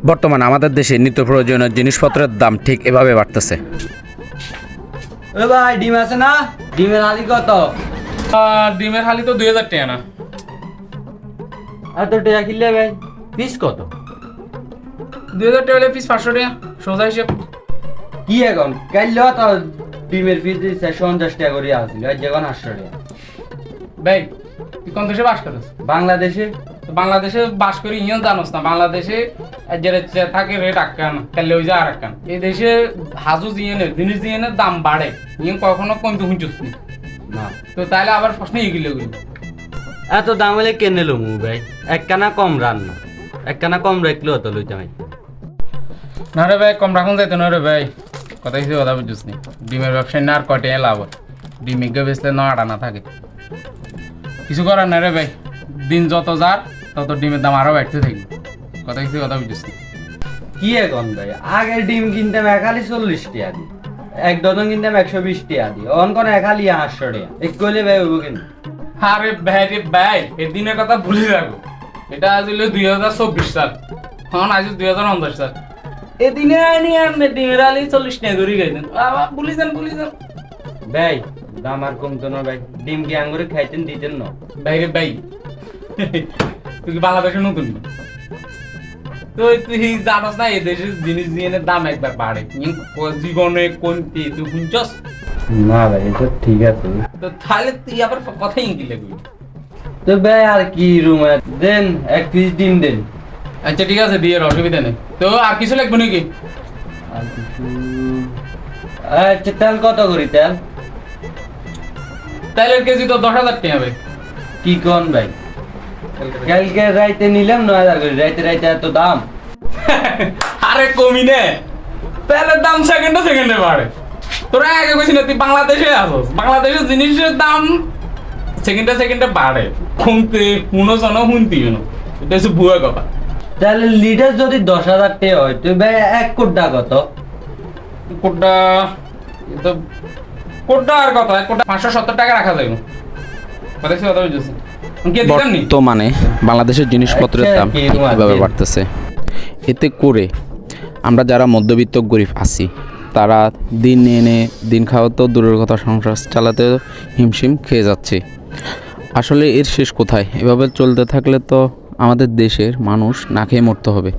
বর্তমানে আমাদের দেশে নিত্য প্রয়োজনীয় জিনিসপত্রের দাম ঠিক এভাবে বাড়তেছে। ও ভাই ডিম আছে না? ডিমের হালি কত? ডিমের হালি তো 2000 টাকা না। এত টাকা কিনলে ভাই পিস কত? 2000 টাকা হলে পিস 500 টাকা, সোজা হিসেব। কি এখন কাইল তো ডিমের পিস 450 টাকা করে আসছিল, আজ যখন 800 টাকা। ভাই তুই কোন দেশে বাস করিস? বাংলাদেশে তো বাংলাদেশে বাস করি ইয়েন জানোস না, বাংলাদেশে যে থাকে রেট আক্কান তাহলে ওই যে আর আক্কান। এই দেশে হাজু জিয়েনের জিনিস জিয়েনের দাম বাড়ে, ইয়েন কখনো কমতে হুঁচুস নি। না তো তাহলে আবার প্রশ্ন এগুলো গেল, এত দাম হলে কেনে লো মু ভাই, একখানা কম রান্না, একখানা কম রাখলেও তো লইতে হয়। না রে ভাই কম রাখুন যাইতো না রে ভাই, কথা কিছু কথা বুঝছিস নি। ডিমের ব্যবসায় না আর কয়টা লাভ হয়, ডিম এগে বেচলে না আটা না থাকে, কিছু করার না রে ভাই। দিন যত যার তত ডিমের দাম আরো বাড়তে থাকবে, কথা কিছু কথা বুঝছিস নি। কি এখন ভাই, আগে ডিম কিনতাম একালি 40 টাকা দি, এক ডজন কিনতাম 120 টাকা দি, অন কোন একালি 800 টাকা। এক কইলে ভাই হইব কেন? আরে ভাই রে ভাই, এই দিনের কথা ভুলে রাখো, এটা আজ হইলো 2024 সাল, এখন আজ 2049 সাল। এদিনে আনি আপনি ডিমের আলি 40 টাকা করে খাইতেন, ভুলি যান ভুলি যান। ভাই দাম আর কমতো না ভাই, ডিম কি আঙ্গুরে খাইতেন দিতেন না? ভাই রে ভাই, তুই কি বাংলাদেশে নতুন না? তো তুই জানোস না এই দেশের জিনিস জিনিসের দাম একবার বাড়ে, জীবনে কোনটি তুই শুনছস? না ভাই এটা ঠিক আছে। তো তাহলে তুই আবার কথাই ইঙ্গিলে কই। তো ভাই আর কি রুম দেন, এক পিস ডিম দেন। আচ্ছা ঠিক আছে দিয়ে অসুবিধা নেই। তো আর কিছু লাগবে নাকি? আর কিছু আচ্ছা তেল কত করি তেল? তেলের কেজি তো 10,000 টাকা হবে। কি কোন ভাই, কালকে রাইতে নিলাম 9000 করে, রাইতে রাইতে এত দাম? আরে কমি নে, তেলের দাম সেকেন্ডে সেকেন্ডে বাড়ে। তোরা আগে কইছিস না তুই বাংলাদেশে আসস, বাংলাদেশের জিনিসের দাম সেকেন্ডে সেকেন্ডে বাড়ে, কমতে কোনো জন শুনতি না, এটা হচ্ছে ভুয়া কথা। তাহলে লিটার যদি 10,000 টাকা হয় তো ভাই 1 কোটা কত? কোটা তো কোটা আর কত, এক কোটা 570 টাকা রাখা যাবে। কথা হচ্ছে কথা বুঝছিস? কে দিতাম নি? বর্তমানে বাংলাদেশের জিনিসপত্রের দাম ঠিক এভাবে বাড়তেছে। এতে করে আমরা যারা মধ্যবিত্ত গরিব আছি তারা দিন এনে দিন খাওয়া তো দূরের কথা, সংসার চালাতে হিমশিম খেয়ে যাচ্ছে। আসলে এর শেষ কোথায়? এভাবে চলতে থাকলে তো আমাদের দেশের মানুষ না খেয়ে মরতে হবে।